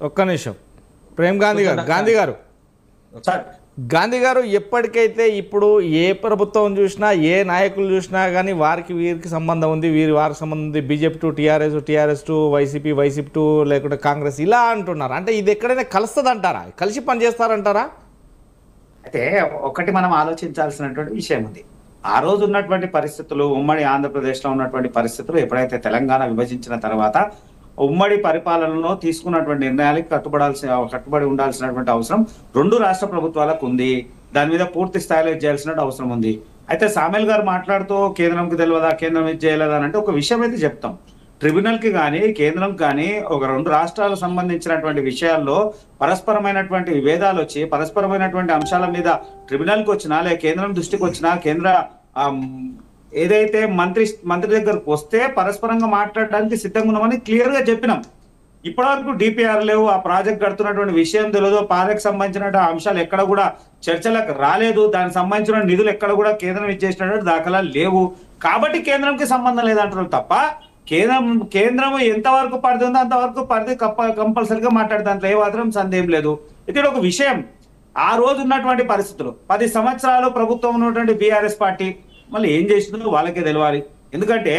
ఒక్క నిమిషం. ప్రేమ్ గాంధీ గారు గాంధీ గారు ఎప్పటికైతే ఇప్పుడు ఏ ప్రభుత్వం చూసినా ఏ నాయకులు చూసినా కానీ వీరికి సంబంధం ఉంది, వారికి సంబంధం ఉంది, BJP to TRS to YCP to లేకుంటే కాంగ్రెస్ ఇలా అంటున్నారు. అంటే ఇది ఎక్కడైనా కలుస్తుంది అంటారా? కలిసి పనిచేస్తారంటారా? అయితే ఒకటి మనం ఆలోచించాల్సినటువంటి విషయం ఉంది. ఆ రోజు ఉన్నటువంటి పరిస్థితులు, ఉమ్మడి ఆంధ్రప్రదేశ్లో ఉన్నటువంటి పరిస్థితులు, ఎప్పుడైతే తెలంగాణ విభజించిన తర్వాత ఉమ్మడి పరిపాలనలో తీసుకున్నటువంటి నిర్ణయాలకు కట్టుబడి ఉండాల్సినటువంటి అవసరం రెండు రాష్ట్ర ప్రభుత్వాలకు ఉంది. దాని మీద పూర్తి స్థాయిలో చేయాల్సిన అవసరం ఉంది. అయితే సామెల్ గారు మాట్లాడుతూ కేంద్రంకి తెలియదా, కేంద్రం ఇది చేయలేదా అని అంటే ఒక విషయం అయితే చెప్తాం. ట్రిబ్యునల్కి కానీ కేంద్రంకి కానీ ఒక రెండు రాష్ట్రాలకు సంబంధించినటువంటి విషయాల్లో పరస్పరమైనటువంటి విభేదాలు వచ్చి పరస్పరమైనటువంటి అంశాల మీద ట్రిబ్యునల్కి వచ్చినా లేదా కేంద్రం దృష్టికి వచ్చినా కేంద్ర ఏదైతే మంత్రి దగ్గరకు వస్తే పరస్పరంగా మాట్లాడడానికి సిద్ధంగా ఉన్నామని క్లియర్ గా చెప్పినాం. ఇప్పటివరకు డిపిఆర్ లేవు, ఆ ప్రాజెక్ట్ కడుతున్నటువంటి విషయం తెలియదు, ప్రాజెక్ట్ సంబంధించిన అంశాలు ఎక్కడ కూడా చర్చలకు రాలేదు, దానికి సంబంధించిన నిధులు ఎక్కడ కూడా కేంద్రం ఇచ్చేసినటువంటి దాఖలాలు లేవు. కాబట్టి కేంద్రంకి సంబంధం లేదంటున్నారు తప్ప కేంద్రం ఎంతవరకు పరిధి ఉందో అంతవరకు పరిధి కంపల్సరిగా మాట్లాడే దాంట్లో ఏమాత్రం సందేహం లేదు. ఇది ఒక విషయం. ఆ రోజు ఉన్నటువంటి పరిస్థితులు 10 సంవత్సరాలు ప్రభుత్వం ఉన్నటువంటి బీఆర్ఎస్ పార్టీ మళ్ళీ ఏం చేసిందో వాళ్ళకే తెలియాలి. ఎందుకంటే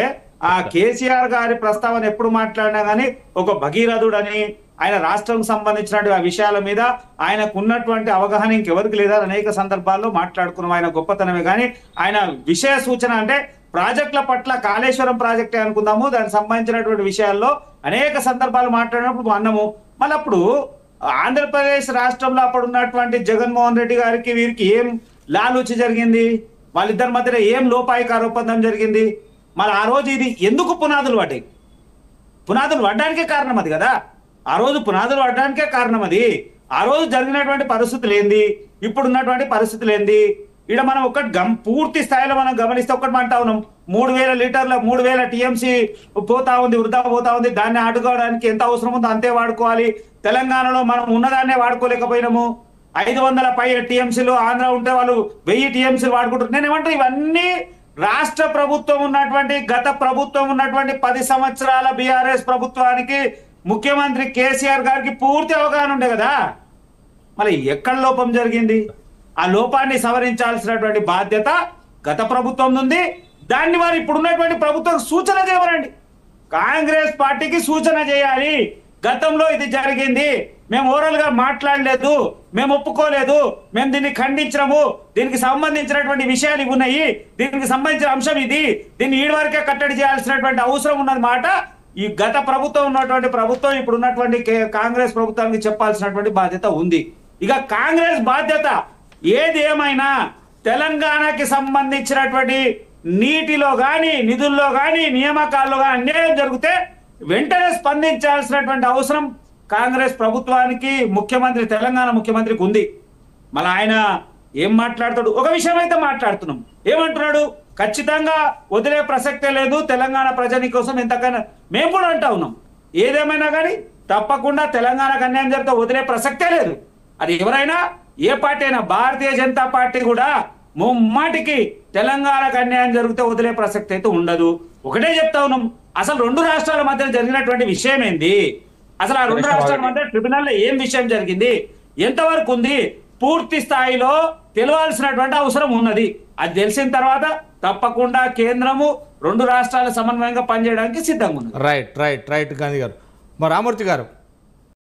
ఆ కేసీఆర్ గారి ప్రస్తావన ఎప్పుడు మాట్లాడినా కానీ ఒక భగీరథుడని, ఆయన రాష్ట్రం సంబంధించినటువంటి ఆ విషయాల మీద ఆయనకు ఉన్నటువంటి అవగాహన ఇంకెవరికి లేదా అనేక సందర్భాల్లో మాట్లాడుకున్నాం. ఆయన గొప్పతనమే కానీ ఆయన విషయ సూచన అంటే ప్రాజెక్టుల పట్ల కాళేశ్వరం ప్రాజెక్టే అనుకుందాము, దానికి సంబంధించినటువంటి విషయాల్లో అనేక సందర్భాలు మాట్లాడినప్పుడు అన్నము. మళ్ళీ అప్పుడు ఆంధ్రప్రదేశ్ రాష్ట్రంలో అప్పుడు ఉన్నటువంటి జగన్మోహన్ రెడ్డి గారికి వీరికి ఏం లాలూచి జరిగింది, వాళ్ళిద్దరి మధ్యలో ఏం లోపాయికార ఒప్పందం జరిగింది, మరి ఆ రోజు ఇది ఎందుకు పునాదులు పడ్డాయి? పునాదులు పడ్డానికే కారణం అది కదా. ఆ రోజు పునాదులు పడ్డానికే కారణం అది. ఆ రోజు జరిగినటువంటి పరిస్థితులు ఏంది, ఇప్పుడున్నటువంటి పరిస్థితులు ఏంది? ఇక్కడ మనం పూర్తి స్థాయిలో మనం గమనిస్తే ఒకటి అంటా ఉన్నాం, 3000 లీటర్ల 3000 టీఎంసీ పోతా ఉంది, వృధా పోతా ఉంది. దాన్ని అడ్డుకోవడానికి ఎంత అవసరం ఉందో అంతే వాడుకోవాలి. తెలంగాణలో మనం ఉన్నదాన్నే వాడుకోలేకపోయినాము. 500 పై టీఎంసీలు, ఆంధ్ర ఉంటే వాళ్ళు 1000 టీఎంసీలు వాడుకుంటారు. నేను ఏమంటా, ఇవన్నీ రాష్ట్ర ప్రభుత్వం ఉన్నటువంటి గత ప్రభుత్వం ఉన్నటువంటి 10 సంవత్సరాల బీఆర్ఎస్ ప్రభుత్వానికి ముఖ్యమంత్రి కేసీఆర్ గారికి పూర్తి అవగాహన ఉండే కదా. మరి ఎక్కడ లోపం జరిగింది? ఆ లోపాన్ని సవరించాల్సినటువంటి బాధ్యత గత ప్రభుత్వం ఉంది. దాన్ని వారు ఇప్పుడున్నటువంటి ప్రభుత్వం సూచన చేయమనండి. కాంగ్రెస్ పార్టీకి సూచన చేయాలి. గతంలో ఇది జరిగింది, మేము ఓవరాల్ గా మాట్లాడలేదు, మేము ఒప్పుకోలేదు, మేము దీన్ని ఖండించడము, దీనికి సంబంధించినటువంటి విషయాలు ఇవి ఉన్నాయి, దీనికి సంబంధించిన అంశం ఇది, దీన్ని ఈడి వరకే కట్టడి చేయాల్సినటువంటి అవసరం ఉన్నది మాట ఈ గత ప్రభుత్వం ఉన్నటువంటి ప్రభుత్వం ఇప్పుడు ఉన్నటువంటి కాంగ్రెస్ ప్రభుత్వానికి చెప్పాల్సినటువంటి బాధ్యత ఉంది. ఇక కాంగ్రెస్ బాధ్యత ఏది ఏమైనా తెలంగాణకి సంబంధించినటువంటి నీటిలో కానీ నిధుల్లో కానీ నియామకాల్లో కానీ అన్యాయం జరిగితే వెంటనే స్పందించాల్సినటువంటి అవసరం కాంగ్రెస్ ప్రభుత్వానికి, ముఖ్యమంత్రి తెలంగాణ ముఖ్యమంత్రికి ఉంది. మళ్ళీ ఆయన ఏం మాట్లాడతాడు? ఒక విషయం అయితే మాట్లాడుతున్నాం. ఏమంటున్నాడు? ఖచ్చితంగా వదిలే ప్రసక్తే లేదు, తెలంగాణ ప్రజల కోసం ఎంతకైనా మేము కూడా అంటా ఉన్నాం. ఏదేమైనా కానీ తప్పకుండా తెలంగాణకు అన్యాయం జరిగితే వదిలే ప్రసక్తే లేదు. అది ఎవరైనా ఏ పార్టీ అయినా, భారతీయ జనతా పార్టీ కూడా ముమ్మాటికి తెలంగాణకు అన్యాయం జరిగితే వదిలే ప్రసక్తి అయితే ఉండదు. ఒకటే చెప్తా ఉన్నాం, అసలు రెండు రాష్ట్రాల మధ్య జరిగినటువంటి విషయం ఏంది, అసలు ఆ రెండు రాష్ట్రాల మధ్య ట్రిబ్యునల్లో ఏం విషయం జరిగింది, ఎంతవరకు ఉంది, పూర్తి స్థాయిలో తెలవాల్సినటువంటి అవసరం ఉన్నది. అది తెలిసిన తర్వాత తప్పకుండా కేంద్రము రెండు రాష్ట్రాల సమన్వయంగా పనిచేయడానికి సిద్ధంగా ఉన్నది. రైట్ గాంధీ గారు. మరి రామూర్తి గారు,